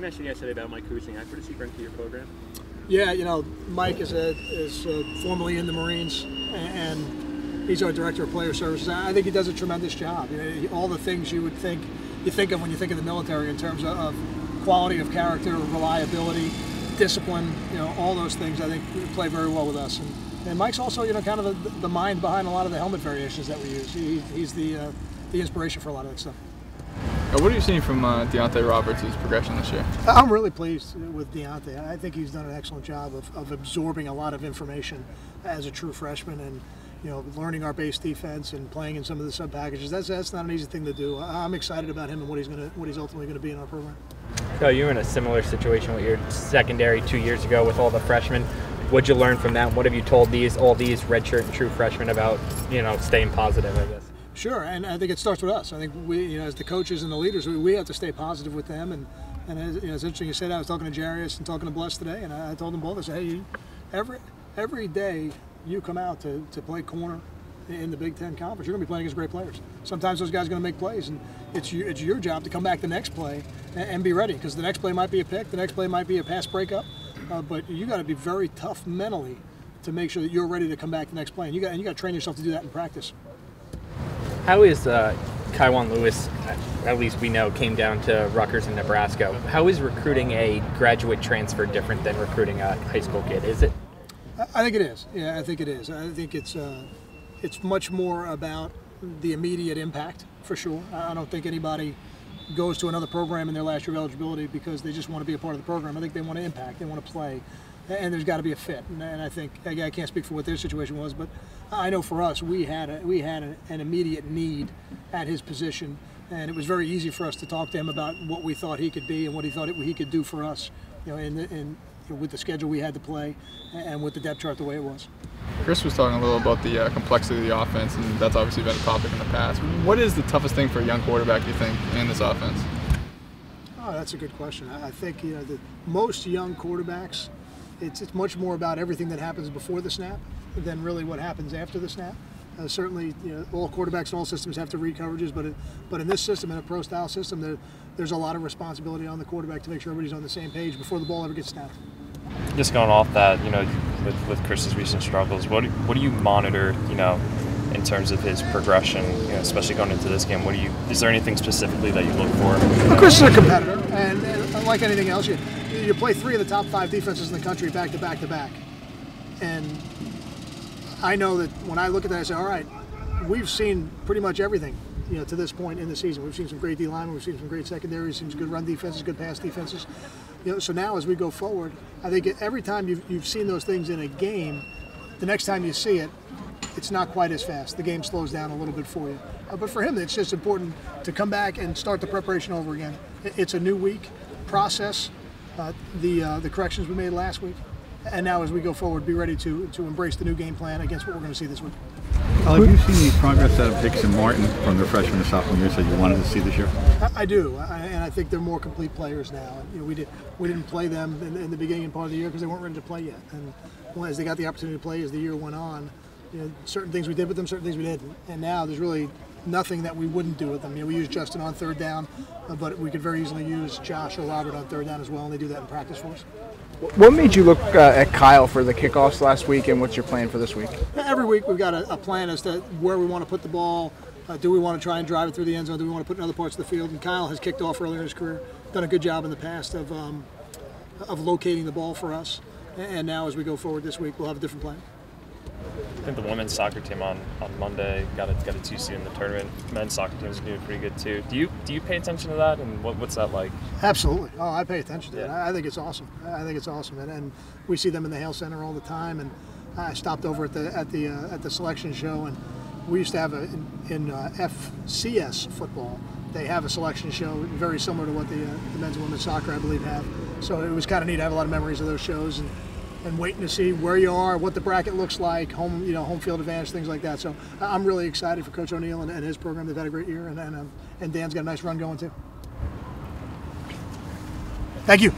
mentioned yesterday about Mike Kuznyak. What does he bring to your program? Yeah, Mike is formerly in the Marines, and he's our director of player services. I think he does a tremendous job. All the things you think of when you think of the military in terms of quality of character, reliability, discipline, all those things I think play very well with us. And Mike's also, kind of the mind behind a lot of the helmet variations that we use. He's the inspiration for a lot of that stuff. What are you seeing from Deontay Roberts' progression this year? I'm really pleased with Deontay. I think he's done an excellent job of absorbing a lot of information as a true freshman, and learning our base defense and playing in some of the sub packages. That's not an easy thing to do. I'm excited about him and what he's ultimately going to be in our program. So you were in a similar situation with your secondary 2 years ago with all the freshmen. What'd you learn from that? What have you told all these redshirt and true freshmen about staying positive, I guess? Sure, and I think it starts with us. I think we, as the coaches and the leaders, we have to stay positive with them. And it's interesting you said that. I was talking to Jarius and talking to Bless today, and I told them both, I said, hey, every day you come out to play corner in the Big Ten Conference, you're going to be playing against great players. Sometimes those guys are going to make plays, and it's your job to come back the next play and be ready, because the next play might be a pick, the next play might be a pass breakup, but you got to be very tough mentally to make sure that you're ready to come back the next play, and you got to train yourself to do that in practice. How is Kaiwan Lewis, at least we know, came down to Rutgers in Nebraska? How is recruiting a graduate transfer different than recruiting a high school kid? Is it? I think it is. Yeah, I think it is. I think it's much more about the immediate impact, for sure. I don't think anybody goes to another program in their last year of eligibility because they just want to be a part of the program. I think they want to impact, they want to play, and there's got to be a fit. And I think, I can't speak for what their situation was, but I know for us, we had an immediate need at his position, and it was very easy for us to talk to him about what we thought he could be and what he thought he could do for us, with the schedule we had to play and with the depth chart the way it was. Chris was talking a little about the complexity of the offense, and that's obviously been a topic in the past. What is the toughest thing for a young quarterback, you think, in this offense? Oh, that's a good question. I think that most young quarterbacks, it's much more about everything that happens before the snap than really what happens after the snap. Certainly, all quarterbacks and all systems have to read coverages, but in this system, in a pro-style system, there's a lot of responsibility on the quarterback to make sure everybody's on the same page before the ball ever gets snapped. Just going off that, with Chris's recent struggles, what do you monitor, in terms of his progression, especially going into this game? Is there anything specifically that you look for? Well, Chris is a competitor, and like anything else, you play 3 of the top 5 defenses in the country back to back to back, and I know that when I look at that, I say, all right, we've seen pretty much everything, to this point in the season. We've seen some great D linemen, we've seen some great secondaries, we've seen some good run defenses, good pass defenses. So now as we go forward, I think every time you've seen those things in a game, the next time you see it, it's not quite as fast. The game slows down a little bit for you. But for him, it's just important to come back and start the preparation over again. It's a new week, process the corrections we made last week, and now as we go forward, be ready to embrace the new game plan against what we're going to see this week. Have you seen the progress out of Hicks and Martin from their freshman and sophomore years that you wanted to see this year? I do, and I think they're more complete players now. We didn't play them in the beginning part of the year because they weren't ready to play yet. And as they got the opportunity to play as the year went on, certain things we did with them, certain things we didn't. And now there's really nothing that we wouldn't do with them. We used Justin on 3rd down, but we could very easily use Josh or Robert on 3rd down as well, and they do that in practice for us. What made you look at Kyle for the kickoffs last week, and what's your plan for this week? Every week we've got a plan as to where we want to put the ball. Do we want to try and drive it through the end zone? Do we want to put it in other parts of the field? And Kyle has kicked off earlier in his career, done a good job in the past of locating the ball for us. And now as we go forward this week, we'll have a different plan. I think the women's soccer team on Monday got a 2 seed in the tournament. Men's soccer team is doing pretty good too. Do you pay attention to that, and what's that like? Absolutely. Oh, I pay attention to it. Yeah. I think it's awesome. And we see them in the Hale Center all the time. And I stopped over at the selection show, and we used to have in FCS football. They have a selection show very similar to what the men's and women's soccer, I believe, have. So it was kind of neat. I have a lot of memories of those shows and waiting to see where you are, what the bracket looks like, home field advantage, things like that. So I'm really excited for Coach O'Neill and his program. They've had a great year, and Dan's got a nice run going too. Thank you.